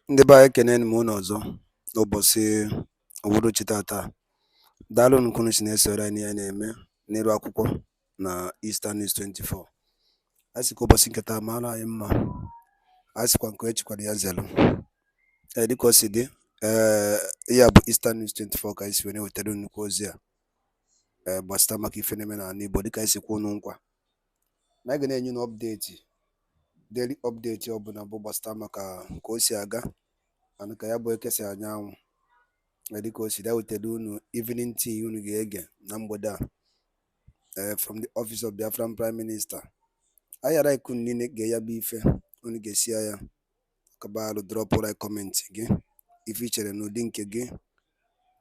Ndị be anyị ekene m unu ọzọ n'ụbọchị uhuruchi tata. Daalụ unu unu si na-esoro anyị n'ihe na-eme n'elu akwụkwọ na Eastern News 24. A sị ka ụbọchị nke taa mara anyị mma, a sịkwa nke echikwara ya zelu. Dịka o si dị, ya bụ Eastern News 24 ka anyị si wee wetara nnukwu ozi a gbasara maka ife na-eme n'ala Igbo, dịka anyị si kwuo nkwa na anyị ga na-enye unu ọpdeti, daily update ọbụla bụ gbasara maka ka o si aga and ka ya bụ ekesi anyanwụ. Dịka o si dị, wetara unu evening tea unu ga-ege na mgbede a from the office of Biafran Prime Minister. Anyị ara ikun niile ga ya bụ ife unu ga-esi ya kabalụ drop like comment gị ife i chere n'ụdị nke gị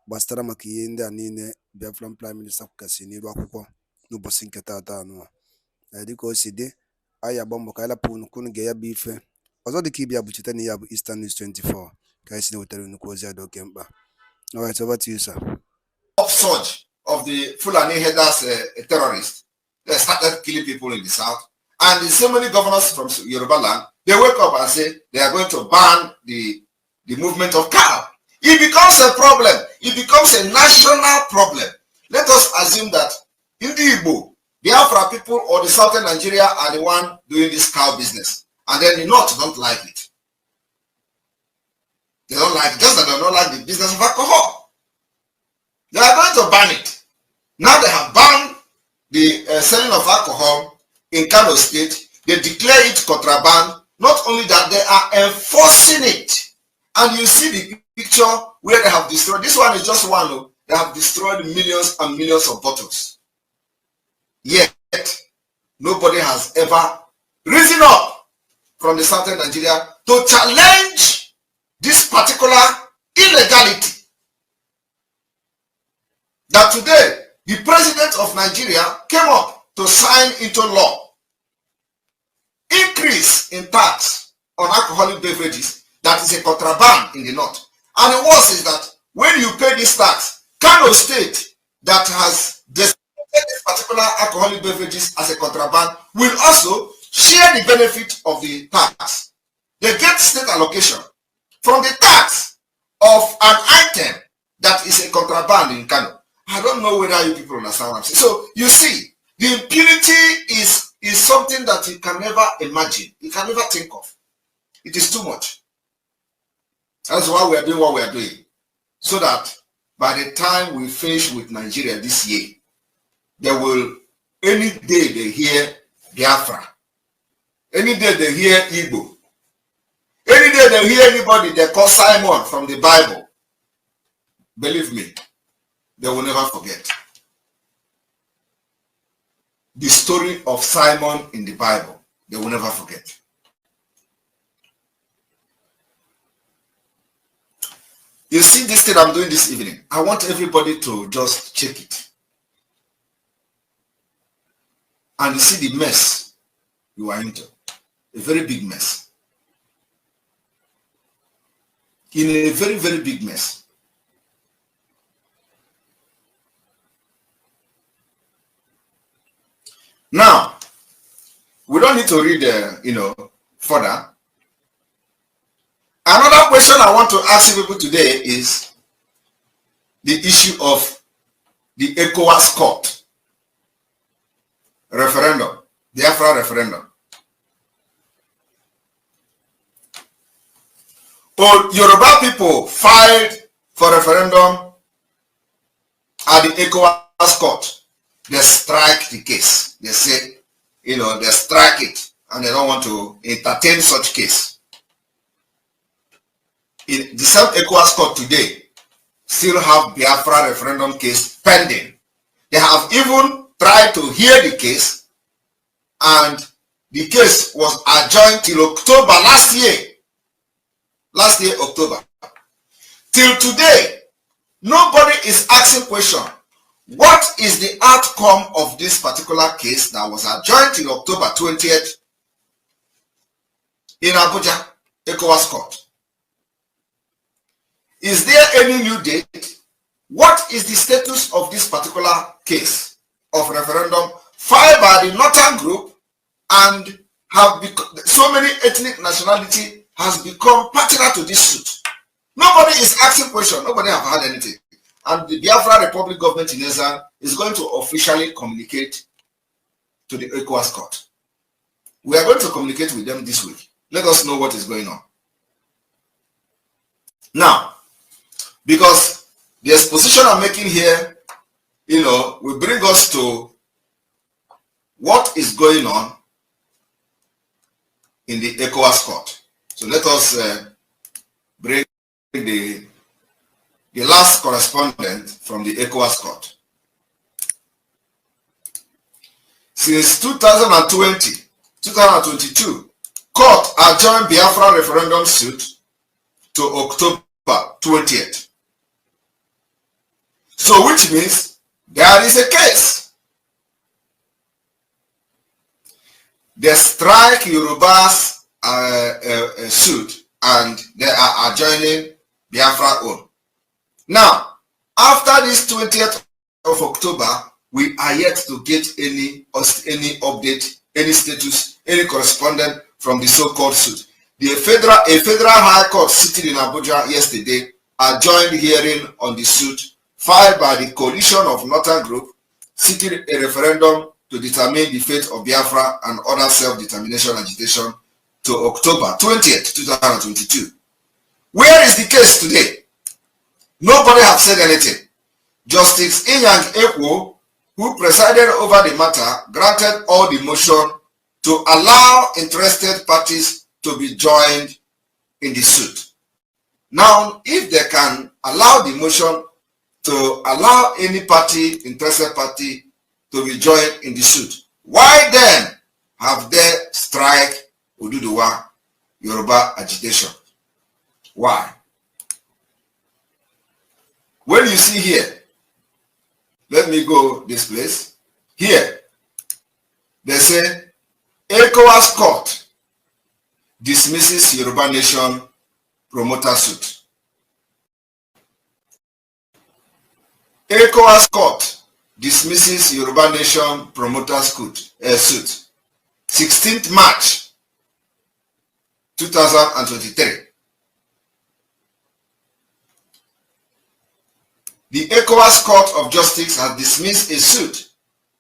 gbasara maka ihe ndị a niile Biafran Prime Minister kwukasị n'iru akwụkwọ n'ụbọchị nke tata anụ. Dịka o si dị, anyị agba mbọ ka anyị lapụ unu ga ya bụ ife ọzọ dịka ibia bụ cheta na ya bụ Eastern News 24 ka anyị si na-wetara nnukwu ozi dị oke mkpa. All right, over to you, sir. Upsurge of the Fulani headers, terrorists. They started killing people in the south. And so many governors from Yoruba land, they wake up and say they are going to ban the movement of cow. It becomes a problem. It becomes a national problem. Let us assume that in the Igbo, Biafra people or the southern Nigeria are the one doing this cow business. And then the north don't like it. They don't like it, just that they don't like the business of alcohol. They are going to ban it. Now they have banned the selling of alcohol in Kano State. They declare it contraband. Not only that, they are enforcing it. And you see the picture where they have destroyed. This one is just one. They have destroyed millions and millions of bottles. Yet, nobody has ever risen up from the southern Nigeria to challenge this particular illegality. That today, the president of Nigeria came up to sign into law increase in tax on alcoholic beverages that is a contraband in the north. And the worst is that when you pay this tax, Kano State that has designated this particular alcoholic beverages as a contraband will also share the benefit of the tax. They get state allocation from the tax of an item that is a contraband in Kano. I don't know whether you people understand what I'm saying. So you see, the impunity is something that you can never imagine. You can never think of. It is too much. That's why we are doing what we are doing. So that by the time we finish with Nigeria this year, they will, any day they hear Biafra, any day they hear Igbo, any day they hear anybody they call Simon from the Bible, believe me, they will never forget the story of Simon in the Bible. They will never forget. You see this thing I'm doing this evening, I want everybody to just check it. And you see the mess you are into. A very big mess. In a very, very big mess. Now, we don't need to read, further. Another question I want to ask people today is the issue of the ECOWAS court referendum, the Biafra referendum. Yoruba people filed for referendum at the ECOWAS court. They strike the case. They say, they strike it and they don't want to entertain such case. In the same ECOWAS court today still have Biafra referendum case pending. They have even tried to hear the case, and the case was adjourned till October last year. Last year, October. Till today, nobody is asking question. What is the outcome of this particular case that was adjourned till October 20th in Abuja, ECOWAS court? Is there any new date? What is the status of this particular case of referendum filed by the Northern group and have so many ethnic nationality has become partner to this suit. Nobody is asking questions. Nobody have heard anything. And the Biafra Republic government in Ezra is going to officially communicate to the ECOWAS court. We are going to communicate with them this week. Let us know what is going on. Now, because the exposition I'm making here, will bring us to what is going on in the ECOWAS court. So let us bring the last correspondent from the ECOWAS court. Since 2022, court adjourned Biafra referendum suit to October 20th. So which means there is a case. They strike Yoruba's suit and they are adjoining Biafra own. Now, after this 20th of October, we are yet to get any update, any status, any correspondence from the so-called suit. A federal high court sitting in Abuja yesterday adjourned hearing on the suit filed by the coalition of Northern Group seeking a referendum to determine the fate of Biafra and other self-determination agitation to October 20th, 2022. Where is the case today? Nobody have said anything. Justice Inyang Ekwo, who presided over the matter, granted all the motion to allow interested parties to be joined in the suit. Now, if they can allow the motion to allow any party, interested party, to be joined in the suit, why then have they strike Oduduwa Yoruba agitation? Why? When you see here, let me go this place. Here, they say ECOWAS court dismisses Yoruba Nation promoter suit. ECOWAS court dismisses Yoruba Nation promoter suit. 16th March 2023. The ECOWAS Court of Justice has dismissed a suit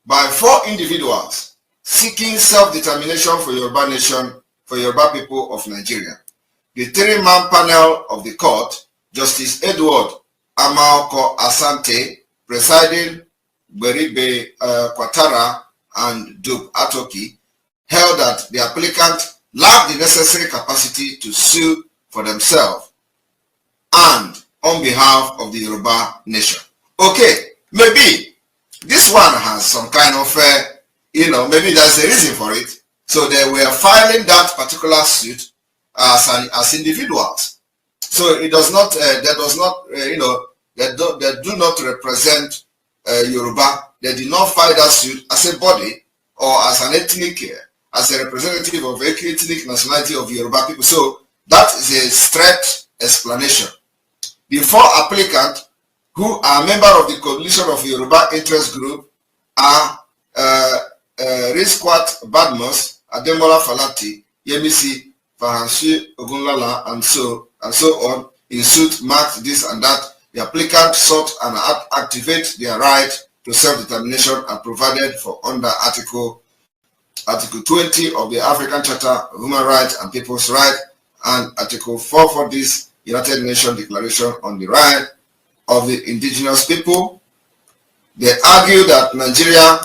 by 4 individuals seeking self-determination for Yoruba Nation, for Yoruba people of Nigeria. The 3-man panel of the court, Justice Edward Amaoko Asante, presiding Beribe Kwatara and Duke Atoki, held that the applicant lacked the necessary capacity to sue for themselves and on behalf of the Yoruba Nation. Okay, maybe this one has some kind of, maybe there's a reason for it. So they were filing that particular suit as individuals. So it does not, they do not represent Yoruba. They did not file that suit as a body or as an ethnic, as a representative of ethnic nationality of Yoruba people. So that is a straight explanation. The 4 applicants who are members of the coalition of Yoruba interest group are Rizkwat Badmos, Ademola Falati, Yemisi Fahansi Ogunlala, and so on. In suit marked this and that. The applicant sought and activate their right to self-determination and provided for under Article 20 of the African Charter of Human Rights and People's Rights and Article 4 for this United Nations Declaration on the Right of the Indigenous People. They argue that Nigeria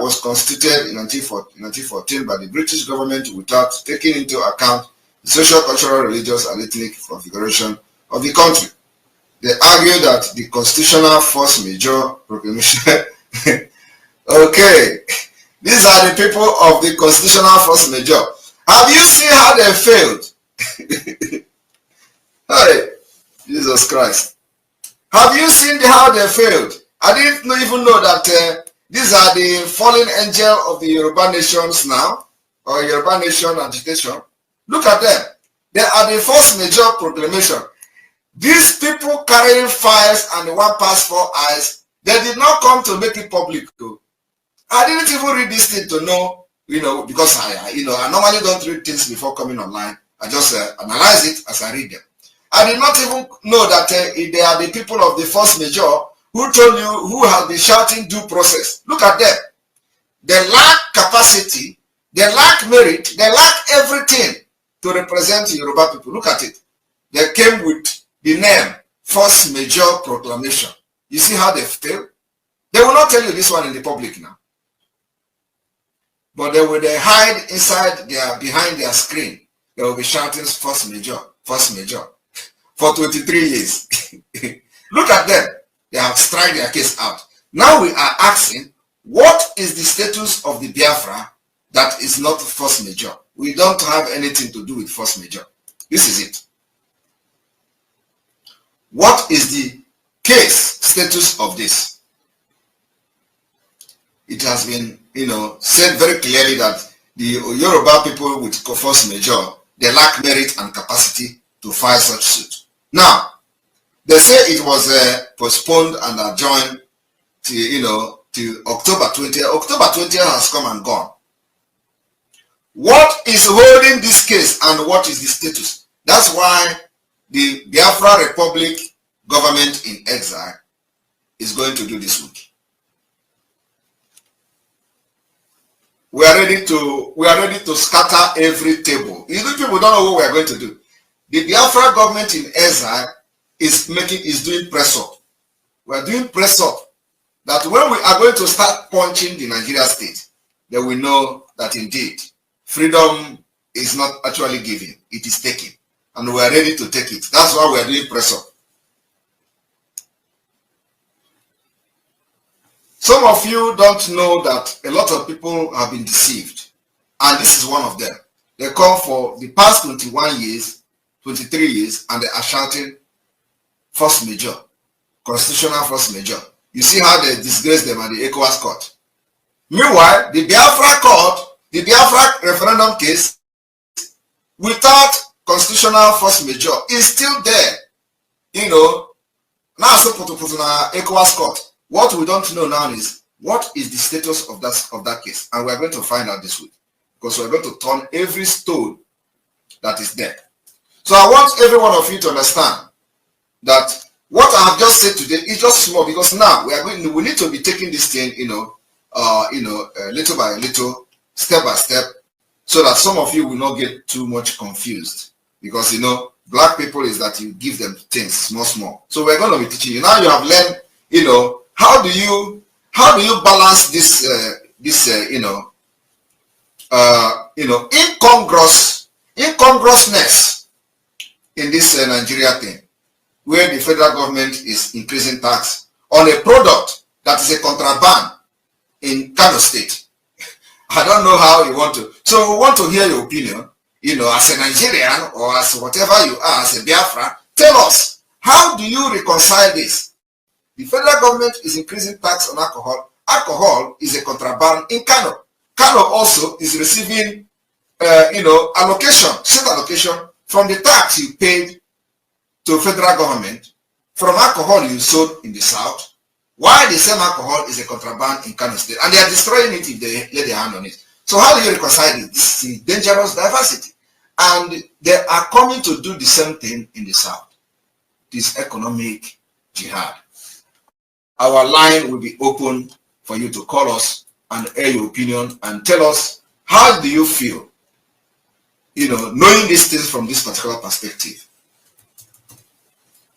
was constituted in 1914 by the British government without taking into account the social, cultural, religious, and ethnic configuration of the country. They argue that the constitutional force majeure proclamation. Okay, these are the people of the constitutional force majeure. Have you seen how they failed? Hey, Jesus Christ. Have you seen how they failed? I didn't even know that these are the fallen angel of the Yoruba nations now, or Yoruba nation agitation. Look at them. They are the force majeure proclamation. These people carrying files and 1 past 4 eyes, they did not come to make it public. I didn't even read this thing to know because I normally don't read things before coming online. I just analyze it as I read them. I did not even know that they are the people of the force majeure who told you, who have been shouting due process. Look at them. They lack capacity, they lack merit, they lack everything to represent Yoruba people. Look at it. They came with the name force majeure proclamation. You see how they fail? They will not tell you this one in the public now. But they hide inside behind their screen. They will be shouting force majeure, force majeure for 23 years. Look at them. They have tried their case out. Now we are asking, what is the status of the Biafra that is not force majeure? We don't have anything to do with force majeure. This is it. What is the case status of this? It has been, said very clearly that the Yoruba people with force majeure, they lack merit and capacity to file such suit. Now, they say it was postponed and adjourned to October 20th. October 20th has come and gone. What is holding this case and what is the status? That's why the Biafra Republic government in exile is going to do this week. We are ready to scatter every table. Even people don't know what we are going to do. The Biafra government in exile is doing press up. We are doing press up that when we are going to start punching the Nigeria state, then we know that indeed freedom is not actually given, it is taken. And we are ready to take it. That's why we are doing press up. Some of you don't know that a lot of people have been deceived. And this is one of them. They come for the past 21 years, 23 years, and they are shouting force majeure, constitutional force majeure. You see how they disgrace them at the ECOWAS court. Meanwhile, the Biafra court, the Biafra referendum case, without constitutional force majeure, is still there. Now so put in ECOWAS court. What we don't know now is what is the status of that case, and we are going to find out this week because we are going to turn every stone that is there. So I want every one of you to understand that what I have just said today is just small because now we need to be taking this thing, little by little, step by step, so that some of you will not get too much confused because black people is that you give them things small. So we're going to be teaching you now. You have learned, how do you balance this incongruousness in this Nigeria thing, where the federal government is increasing tax on a product that is a contraband in Kano State. I don't know how you want to. So we want to hear your opinion, as a Nigerian or as whatever you are, as a Biafra. Tell us, how do you reconcile this? The federal government is increasing tax on alcohol. Alcohol is a contraband in Kano. Kano also is receiving, allocation, state allocation from the tax you paid to federal government from alcohol you sold in the south. Why the same alcohol is a contraband in Kano State, and they are destroying it if they lay their hand on it. So how do you reconcile it? This is dangerous diversity, and they are coming to do the same thing in the south. This economic jihad. Our line will be open for you to call us and air your opinion and tell us how do you feel, knowing these things from this particular perspective.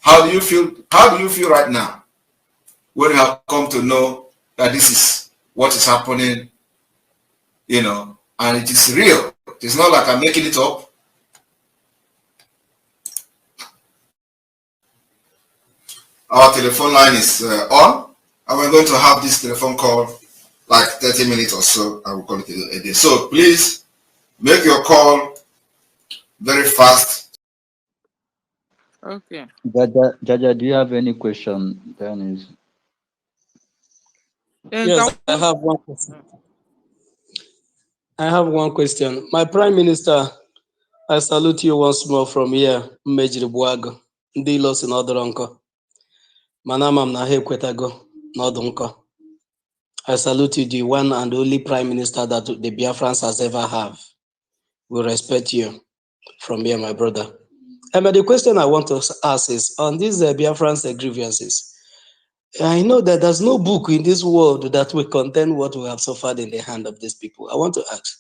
How do you feel? How do you feel right now when you have come to know that this is what is happening, and it is real? It's not like I'm making it up. Our telephone line is on, and we're going to have this telephone call like 30 minutes or so. I will call it a day. So please make your call very fast. Okay. Jaja, do you have any question? Dennis? Yes, I have one question. My Prime Minister, I salute you once more from here, Mejiri Buago, Dilos in Odoronko. Manamam na ha ekwetago n'ọdụ nkọ. I salute you, the one and only Prime Minister that the Biafrans has ever have. We respect you from here, my brother. But the question I want to ask is, on these Biafrans' grievances, I know that there's no book in this world that will contain what we have suffered in the hand of these people. I want to ask,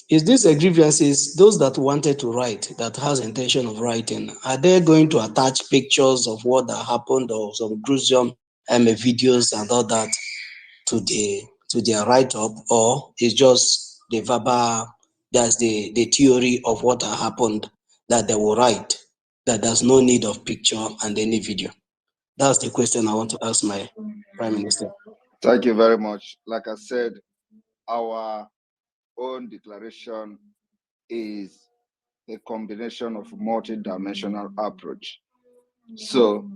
is these grievances, those that wanted to write, that has intention of writing, are they going to attach pictures of what that happened or some gruesome videos and all that to their write-up, or is just the verbal, that's the theory of what happened that they will write, that there's no need of picture and any video? That's the question I want to ask my Prime Minister. Thank you very much. Like I said, our own declaration is a combination of multi-dimensional approach. So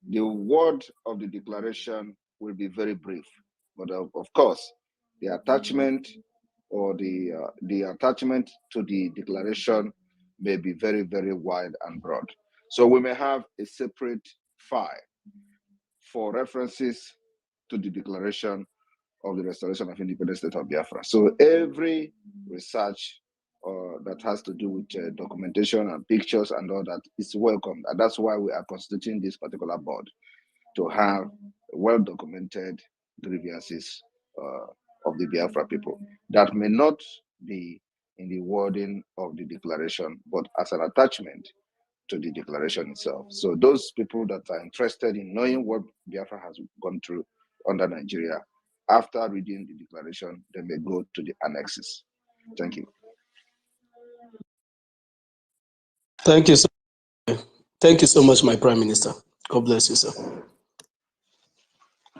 the word of the declaration will be very brief, but of course, the attachment or the attachment to the declaration may be very, very wide and broad. So we may have a separate file for references to the declaration of the restoration of independent state of Biafra. So every research that has to do with documentation and pictures and all that is welcome. And that's why we are constituting this particular board, to have well-documented grievances of the Biafra people that may not be in the wording of the declaration, but as an attachment to the declaration itself. So those people that are interested in knowing what Biafra has gone through under Nigeria, after reading the declaration, they may go to the annexes. Thank you. Thank you so much. Thank you so much, my Prime Minister. God bless you, sir.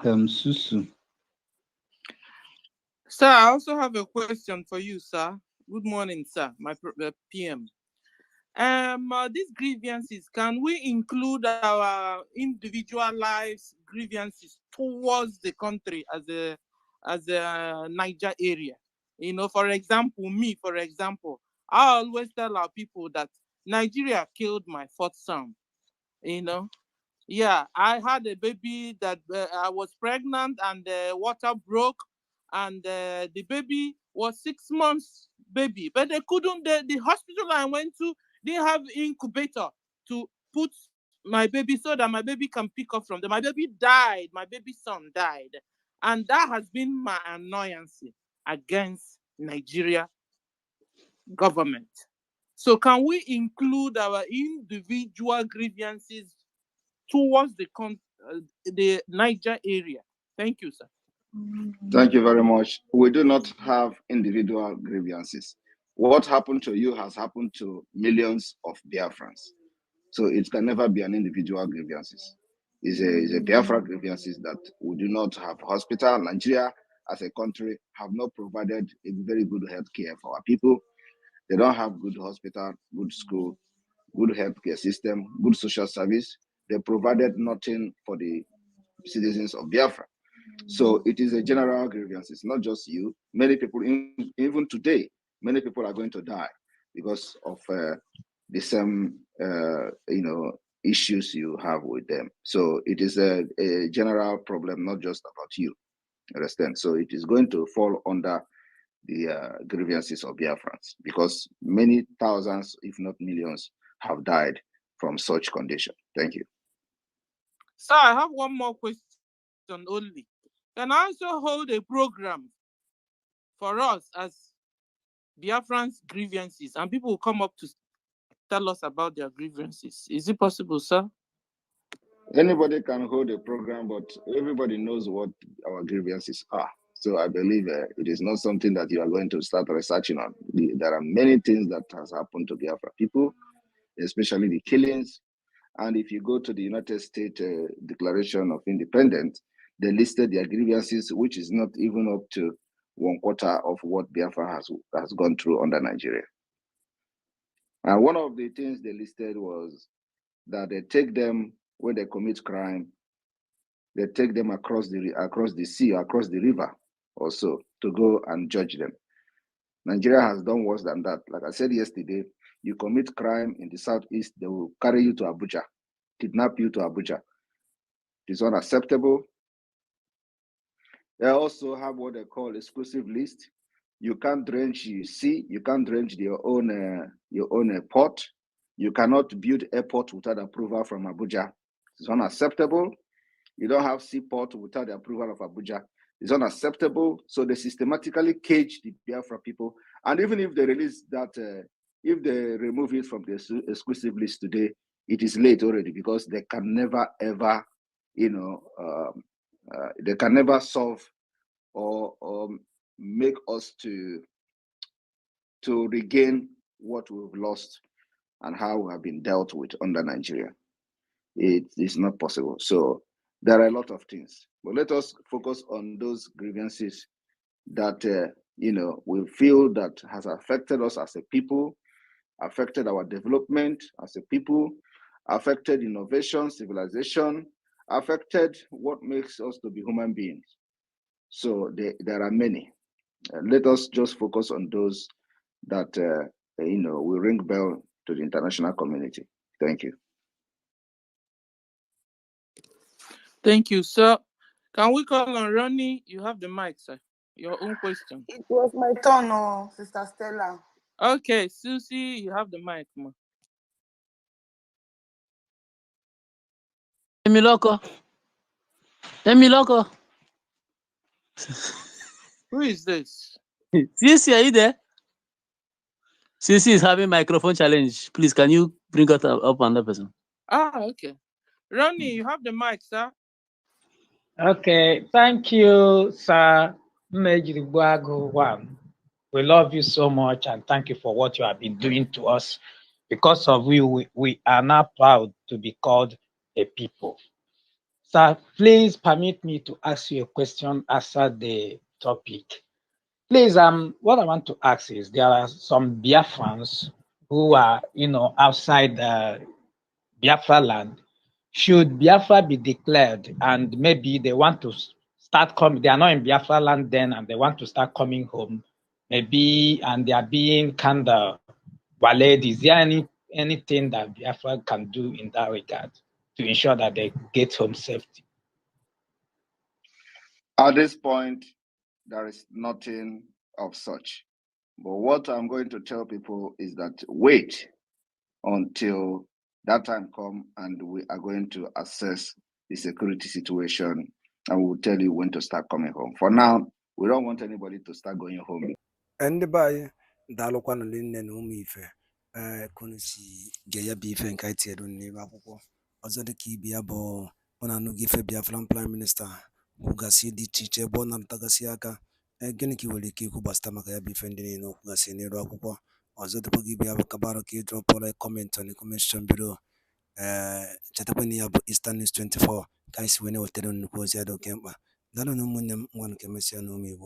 Susu. Sir, I also have a question for you, sir. Good morning, sir, my PM. These grievances, can we include our individual lives grievances towards the country as a Niger area? You know, for example, I always tell our people that Nigeria killed my fourth son. You know, yeah, I had a baby that I was pregnant and the water broke, and the baby was 6 months baby, but they couldn't. The hospital I went to didn't have incubator to put my baby so that my baby can pick up from them. My baby died. My baby son died, and that has been my annoyance against Nigeria government. So can we include our individual grievances towards the Niger area? Thank you, sir. Thank you very much. We do not have individual grievances. What happened to you has happened to millions of Biafrans. So it can never be an individual grievances. It's a Biafra grievances that we do not have hospital. Nigeria as a country have not provided a very good health care for our people. They don't have good hospital, good school, good healthcare system, good social service. They provided nothing for the citizens of Biafra. So it is a general grievance. It's not just you. Many people, even today, many people are going to die because of the same, issues you have with them. So it is a general problem, not just about you. Understand? So it is going to fall under the grievances of Biafrans, because many thousands, if not millions, have died from such condition. Thank you. Sir, I have one more question only. Can I also hold a program for us as Biafrans grievances, and people will come up to tell us about their grievances? Is it possible, sir? Anybody can hold a program, but everybody knows what our grievances are. So I believe it is not something that you are going to start researching on. There are many things that has happened to Biafra people, especially the killings. And if you go to the United States Declaration of Independence, they listed their grievances, which is not even up to 1/4 of what Biafra has gone through under Nigeria. And one of the things they listed was that they take them, when they commit crime, they take them across the sea, across the river also, to go and judge them. Nigeria has done worse than that. Like I said yesterday, you commit crime in the southeast, they will carry you to Abuja, kidnap you to Abuja. It is unacceptable. They also have what they call exclusive list. You can't drench sea, you can't drench your own port. You cannot build airport without approval from Abuja. It's unacceptable. You don't have seaport without the approval of Abuja. It's unacceptable. So they systematically cage the Biafra people. And even if they release that, if they remove it from the exclusive list today, it is late already, because they can never ever, they can never solve or make us to regain what we've lost and how we have been dealt with under Nigeria. It is not possible. So there are a lot of things, but let us focus on those grievances that we feel that has affected us as a people, affected our development as a people, affected innovation, civilization, affected what makes us to be human beings. So there are many. Let us just focus on those that will ring bell to the international community. Thank you. Thank you, sir. Can we call on Ronnie? You have the mic, sir. Your own question. It was my turn, Sister Stella. Okay, Susie, you have the mic, ma. Emiloko. Who is this? Sisi, are you there? Sisi is having microphone challenge. Please, can you bring up another person? Okay. Ronnie, you have the mic, sir. Okay, thank you, sir. One. We love you so much, and thank you for what you have been doing to us. Because of you, we are now proud to be called a people. Sir, please permit me to ask you a question after the topic. Please, what I want to ask is, there are some Biafrans who are, outside Biafra land. Should Biafra be declared and maybe they want to start coming, they are not in Biafra land then and they want to start coming home, maybe, and they are being kind of waylaid, is there anything that Biafra can do in that regard to ensure that they get home safety? At this point, there is nothing of such. But what I'm going to tell people is that wait until that time comes, and we are going to assess the security situation, and we will tell you when to start coming home. For now, we don't want anybody to start going home. And by Dalokwan Linen Umife, Kunisi, Gaya Beef and Kaiti, don't name Apo, also the key Biabo, Onanugife Biafran Prime Minister, Ugasi di teacher Bonan Tagasiaka, and Geniki will kiku Bastamaka defending in Ugasi Rapo, also the Pogibia Kabaraki drop or a comment on the commission below. Chatapani about Eastern News 24, Kaisi when I was telling Nukosiado Kempa. Dano no one can miss your name.